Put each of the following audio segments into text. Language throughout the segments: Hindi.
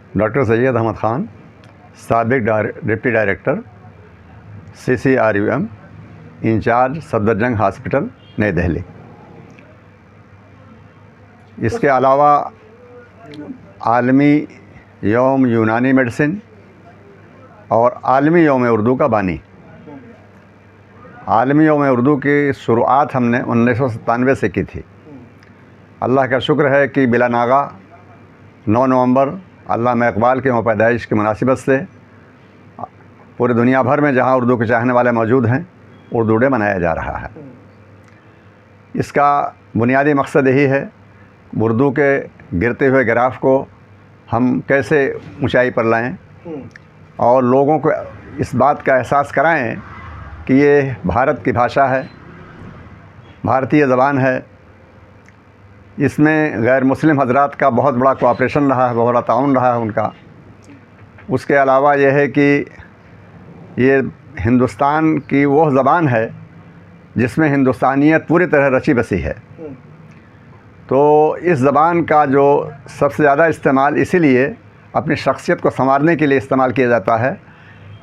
डॉक्टर सैयद अहमद ख़ान, साबिक deputy director CCRUM, in charge Safdarjung hospital, New Delhi. इसके अलावा आलमी यौम यूनानी मेडिसिन और आलमी यौम उर्दू का बानी। आलमी यौम उर्दू की शुरुआत हमने 1997 से की थी। अल्लाह का शुक्र है कि बिला नागा 9 नवंबर अल्लामा इकबाल की पैदाइश की मुनासिबत से पूरी दुनिया भर में जहां उर्दू के चाहने वाले मौजूद हैं, उर्दू डे मनाया जा रहा है। इसका बुनियादी मकसद यही है, उर्दू के गिरते हुए ग्राफ को हम कैसे ऊंचाई पर लाएं और लोगों को इस बात का एहसास कराएं कि ये भारत की भाषा है, भारतीय ज़बान है। इसमें गैर मुस्लिम हजरात का बहुत बड़ा कोऑपरेशन रहा है, बहुत बड़ा ताउन रहा है उनका। उसके अलावा यह है कि ये हिंदुस्तान की वो ज़बान है जिसमें हिंदुस्तानियत पूरी तरह रची बसी है। तो इस ज़बान का जो सबसे ज़्यादा इस्तेमाल इसीलिए अपनी शख्सियत को संवारने के लिए इस्तेमाल किया जाता है।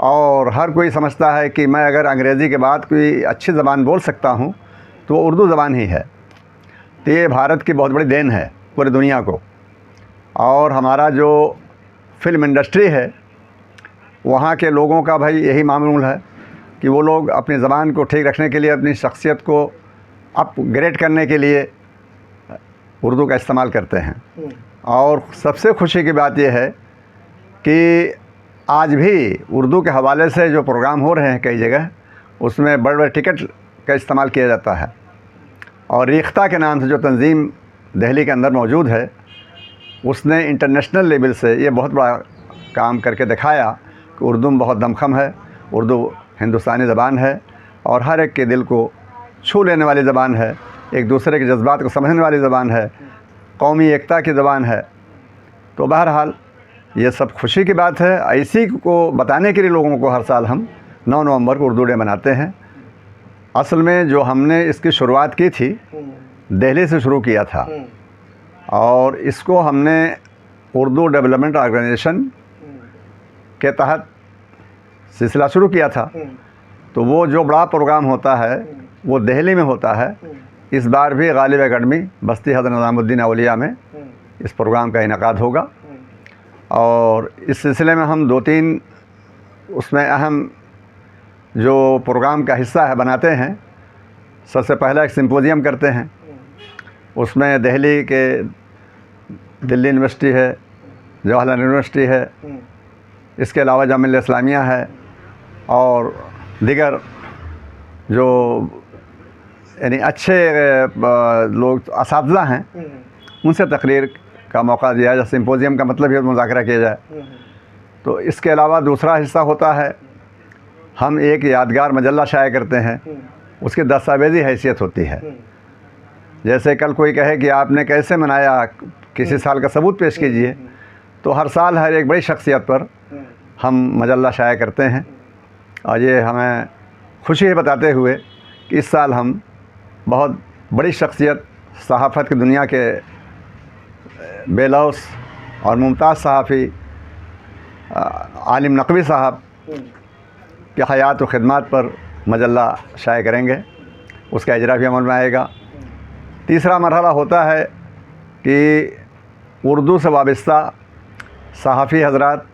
और हर कोई समझता है कि मैं अगर अंग्रेज़ी के बाद कोई अच्छी ज़बान बोल सकता हूँ तो वो उर्दू ज़बान ही है। तो ये भारत की बहुत बड़ी देन है पूरी दुनिया को। और हमारा जो फ़िल्म इंडस्ट्री है, वहाँ के लोगों का भाई यही मामूल है कि वो लोग अपनी ज़बान को ठीक रखने के लिए, अपनी शख्सियत को अपग्रेड करने के लिए उर्दू का इस्तेमाल करते हैं। और सबसे खुशी की बात यह है कि आज भी उर्दू के हवाले से जो प्रोग्राम हो रहे हैं कई जगह, उसमें बड़े बड़े टिकट का इस्तेमाल किया जाता है। और रेख्ता के नाम से जो तंजीम दिल्ली के अंदर मौजूद है, उसने इंटरनेशनल लेवल से ये बहुत बड़ा काम करके दिखाया कि उर्दू में बहुत दमखम है, उर्दू हिंदुस्तानी ज़बान है और हर एक के दिल को छू लेने वाली ज़बान है, एक दूसरे के जज्बात को समझने वाली ज़बान है, कौमी एकता की ज़बान है। तो बहरहाल ये सब खुशी की बात है। इसी को बताने के लिए लोगों को हर साल हम 9 नवंबर को उर्दू डे मनाते हैं। असल में जो हमने इसकी शुरुआत की थी, दिल्ली से शुरू किया था और इसको हमने उर्दू डेवलपमेंट ऑर्गेनाइजेशन के तहत सिलसिला शुरू किया था। तो वो जो बड़ा प्रोग्राम होता है वो दिल्ली में होता है। इस बार भी गालिब एकेडमी बस्ती हज़रत निज़ामुद्दीन औलिया में इस प्रोग्राम का इनेकाद होगा। और इस सिलसिले में हम 2-3 उसमें अहम जो प्रोग्राम का हिस्सा है बनाते हैं। सबसे पहला एक सिंपोजियम करते हैं, उसमें दिल्ली के दिल्ली यूनिवर्सिटी है, जवाहरलाल यूनिवर्सिटी है, इसके अलावा जामिया इस्लामिया है और दिगर जो यानी अच्छे लोग असातिज़ा हैं, उनसे तकरीर का मौका दिया जाए। सिंपोजियम का मतलब ये मुज़ाकरा किया जाए। तो इसके अलावा दूसरा हिस्सा होता है, हम एक यादगार मजल्ला शाया करते हैं, उसकी दस्तावेज़ी हैसियत होती है। जैसे कल कोई कहे कि आपने कैसे मनाया, किसी साल का सबूत पेश कीजिए। तो हर साल हर एक बड़ी शख्सियत पर हम मजल्ला शाया करते हैं। और ये हमें खुशी है बताते हुए कि इस साल हम बहुत बड़ी शख्सियत, सहाफ़त की दुनिया के बेलौस और मुमताज़ सहाफ़ी आलिम नकवी साहब की हयात व ख़िदमत पर मजल्ला शाया करेंगे। उसका इजरा भी अमल में आएगा। तीसरा मरहला होता है कि उर्दू से वाबस्ता सहाफ़ी हज़रात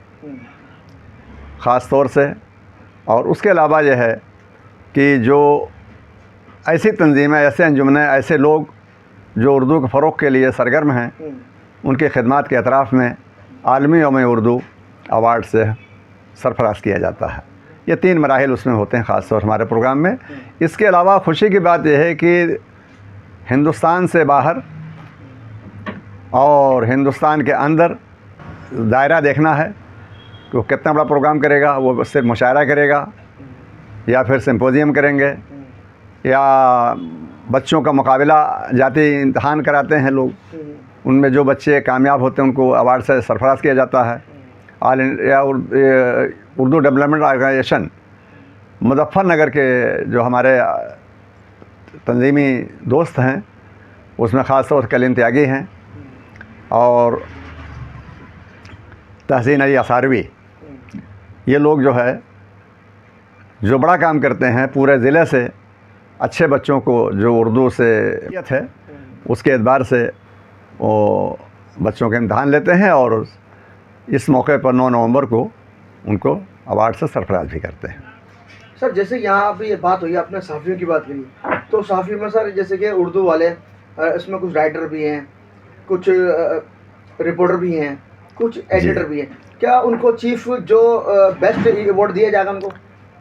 ख़ास तौर से, और उसके अलावा यह है कि जो ऐसी तंजीमें, ऐसे अंजुमनें, ऐसे लोग जो उर्दू के फ़रोग़ के लिए सरगर्म हैं, उनकी खिदमत के अतराफ़ में आलमी यौम उर्दू अवार्ड से सरफराज किया जाता है। ये 3 मराहिल उसमें होते हैं ख़ास तौर हमारे प्रोग्राम में। इसके अलावा खुशी की बात यह है कि हिंदुस्तान से बाहर और हिंदुस्तान के अंदर दायरा देखना है कि वो कितना बड़ा प्रोग्राम करेगा। वो सिर्फ मुशायरा करेगा या फिर सिंपोजियम करेंगे या बच्चों का मुकाबला जाती इम्तहान कराते हैं लोग, उनमें जो बच्चे कामयाब होते हैं उनको अवार्ड से सरफराज किया जाता है। All India Urdu development organisation Muzaffarnagar के जो हमारे तंजीमी दोस्त हैं, उसमें ख़ास तौर से कलीम त्यागी हैं। और तहसीन अली असारवी, ये लोग जो है जो बड़ा काम करते हैं पूरे ज़िले से अच्छे बच्चों को जो उर्दू से है उसके एतबार से वो बच्चों के इम्तहान लेते हैं और इस मौके पर 9 नवंबर को उनको अवार्ड से सरफराज भी करते हैं। सर जैसे यहाँ अभी ये बात हुई, आपने सहाफ़ियों की बात करी, तो सहाफ़ी में सर जैसे कि उर्दू वाले, इसमें कुछ राइटर भी हैं, कुछ रिपोर्टर भी हैं, कुछ एडिटर भी हैं, क्या उनको चीफ जो बेस्ट अवार्ड दिया जाएगा उनको?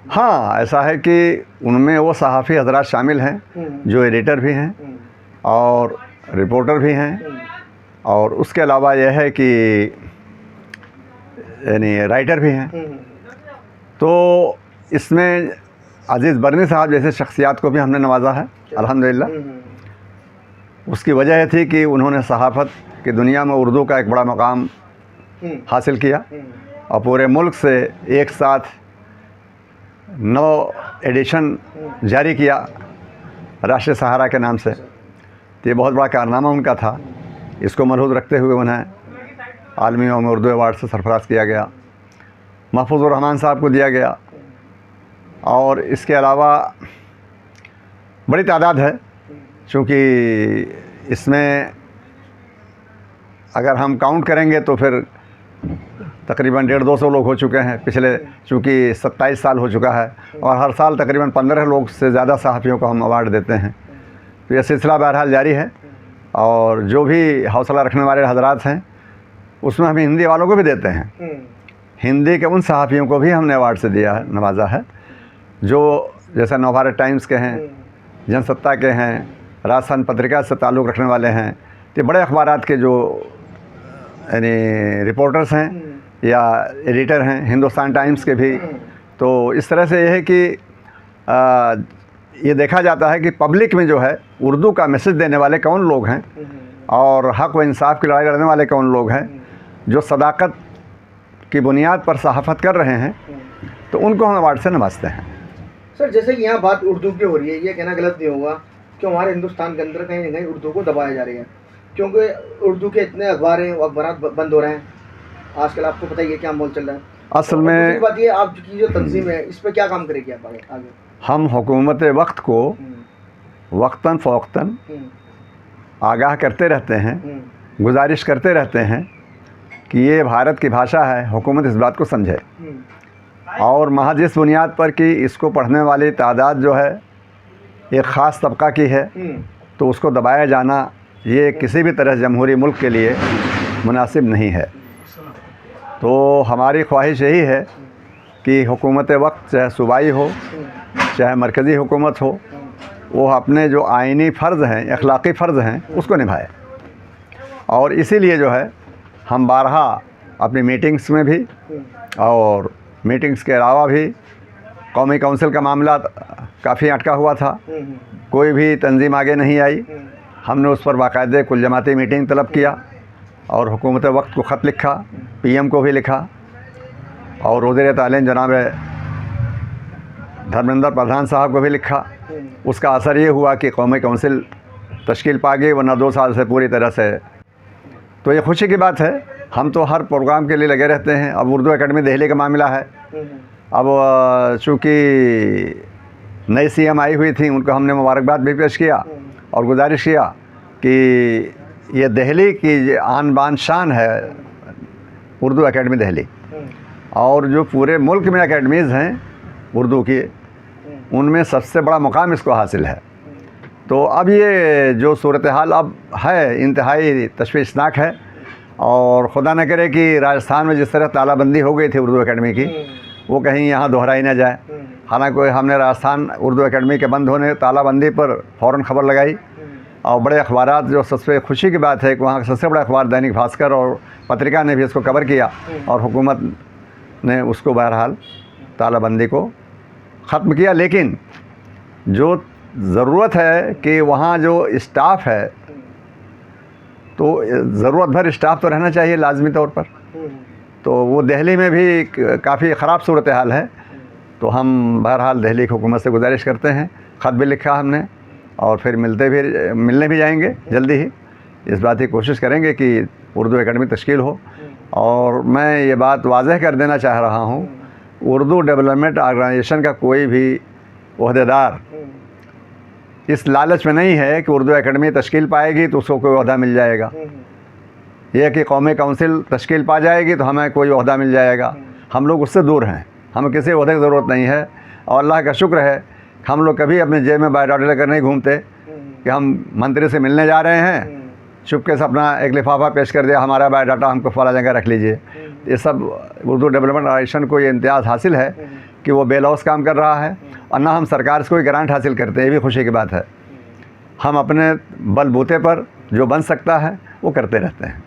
हाँ, ऐसा है कि उनमें वो सहाफ़ी हजरात शामिल हैं जो एडिटर भी हैं और रिपोर्टर भी हैं, और उसके अलावा यह है कि यानी राइटर भी हैं। तो इसमें अजीज़ बरनी साहब जैसे शख्सियात को भी हमने नवाजा है अल्हम्दुलिल्लाह। उसकी वजह थी कि उन्होंने सहाफ़त की दुनिया में उर्दू का एक बड़ा मकाम हासिल किया और पूरे मुल्क से एक साथ 9 एडिशन जारी किया राष्ट्रीय सहारा के नाम से। तो ये बहुत बड़ा कारनामा उनका था। इसको मलहूज़ रखते हुए उन्हें आलमी यौम उर्दू अवार्ड से सरफराज किया गया, महफूज़ुर रहमान साहब को दिया गया। और इसके अलावा बड़ी तादाद है, चूँकि इसमें अगर हम काउंट करेंगे तो फिर तकरीबन 150-200 लोग हो चुके हैं पिछले, चूँकि 27 साल हो चुका है और हर साल तकरीबन 15 लोग से ज़्यादा सहाफ़ियों को हम अवार्ड देते हैं। तो यह सिलसिला बहरहाल जारी है और जो भी हौसला रखने वाले हजरात हैं उसमें हम हिंदी वालों को भी देते हैं। हिंदी के उन सहाफ़ियों को भी हमने अवार्ड से दिया है, नवाजा है, जो जैसे नवभारत टाइम्स के हैं, जनसत्ता के हैं, राजस्थान पत्रिका से ताल्लुक़ रखने वाले हैं, तो बड़े अखबारात के जो यानी रिपोर्टर्स हैं या एडिटर हैं, हिंदुस्तान टाइम्स के भी। तो इस तरह से यह है कि ये देखा जाता है कि पब्लिक में जो है उर्दू का मैसेज देने वाले कौन लोग हैं और हक़ व इंसाफ की लड़ाई लड़ने वाले कौन लोग हैं जो सदाकत की बुनियाद पर सहाफ़त कर रहे हैं, तो उनको हम अवार्ड से नवाजते हैं। सर जैसे कि यहाँ बात उर्दू की हो रही है, ये कहना गलत नहीं होगा कि हमारे हिंदुस्तान के अंदर कहीं ना कहीं उर्दू को दबाया जा रही है, क्योंकि उर्दू के इतने अखबार हैं, वो अखबार बंद हो रहे हैं आजकल। आपको पता ही है क्या माहौल चल रहा है। असल में बात ये आपकी जो तंजीम है इस पर क्या काम करेगी आप आगे? हम हुकूमत वक्त को वक्तन फ़वक्तन आगाह करते रहते हैं, गुजारिश करते रहते हैं कि ये भारत की भाषा है, हुकूमत इस बात को समझे और महज इस बुनियाद पर कि इसको पढ़ने वाली तादाद जो है एक ख़ास तबका की है, तो उसको दबाया जाना ये किसी भी तरह जमहूरी मुल्क के लिए मुनासिब नहीं है। तो हमारी ख्वाहिश यही है कि हुकूमत वक्त चाहे सूबाई हो चाहे मरकज़ी हुकूमत हो, वो अपने जो आइनी फ़र्ज़ हैं, अखलाक़ी फ़र्ज़ हैं, उसको निभाए। और इसीलिए जो है हम बारहा अपनी मीटिंग्स में भी और मीटिंग्स के अलावा भी कौमी काउंसिल का मामला काफ़ी अटका हुआ था, कोई भी तंजीम आगे नहीं आई। हमने उस पर बाकायदे कुल जमाती मीटिंग तलब किया और हुकूमत वक्त को ख़त लिखा, PM को भी लिखा और वज़ीर तालीम जनाब धर्मेंद्र प्रधान साहब को भी लिखा। उसका असर ये हुआ कि कौमी काउंसिल तश्कील पा गई, वरना 2 साल से पूरी तरह से। तो ये खुशी की बात है, हम तो हर प्रोग्राम के लिए लगे रहते हैं। अब उर्दू एकेडमी दिल्ली का मामला है, अब चूँकि नई CM आई हुई थी, उनको हमने मुबारकबाद भी पेश किया और गुजारिश किया कि ये दिल्ली की आन बान शान है उर्दू एकेडमी दिल्ली, और जो पूरे मुल्क में एकेडमीज़ हैं उर्दू की, उनमें सबसे बड़ा मुकाम इसको हासिल है। तो अब ये जो सूरत हाल अब है इंतहाई तशवीशनाक है, और खुदा न करे कि राजस्थान में जिस तरह तालाबंदी हो गई थी उर्दू एकेडमी की, वो कहीं यहाँ दोहराई ना जाए। हालांकि हमने राजस्थान उर्दू एकेडमी के बंद होने, तालाबंदी पर फ़ौरन खबर लगाई और बड़े अखबारात, जो सबसे खुशी की बात है कि वहाँ का सबसे बड़ा अखबार दैनिक भास्कर और पत्रिका ने भी इसको कवर किया और हुकूमत ने उसको बहरहाल तालाबंदी को ख़त्म किया। लेकिन जो ज़रूरत है कि वहाँ जो स्टाफ है, तो ज़रूरत भर स्टाफ तो रहना चाहिए लाजमी तौर पर। तो वो दिल्ली में भी काफ़ी ख़राब सूरत हाल है। तो हम बहरहाल दिल्ली की हुकूमत से गुजारिश करते हैं, ख़त भी लिखा हमने और फिर मिलने भी जाएंगे जल्दी ही। इस बात की कोशिश करेंगे कि उर्दू एकेडमी तश्कील हो और मैं ये बात वाज़ह कर देना चाह रहा हूँ, उर्दू डेवलपमेंट ऑर्गेनाइजेशन का कोई भी ओहदेदार इस लालच में नहीं है कि उर्दू एकेडमी तश्कील पाएगी तो उसको कोई ओहदा मिल जाएगा, यह कि कौमी काउंसिल तश्कील पा जाएगी तो हमें कोई ओहदा मिल जाएगा। हम लोग उससे दूर हैं, हमें किसी ओहदे की ज़रूरत नहीं है। और अल्लाह का शुक्र है कि हम लोग कभी अपने जेब में बायोडाटा लेकर नहीं घूमते कि हम मंत्री से मिलने जा रहे हैं, चुपके से अपना एक लिफाफा पेश कर दिया, हमारा बायोडाटा हमको फला जगह रख लीजिए। ये सब उर्दू डेवलपमेंट ऑर्गेनाइजेशन को ये इम्तियाज़ हासिल है कि वो बेलौस काम कर रहा है, और ना हम सरकार से कोई ग्रांट हासिल करते हैं, ये भी खुशी की बात है। हम अपने बलबूते पर जो बन सकता है वो करते रहते हैं।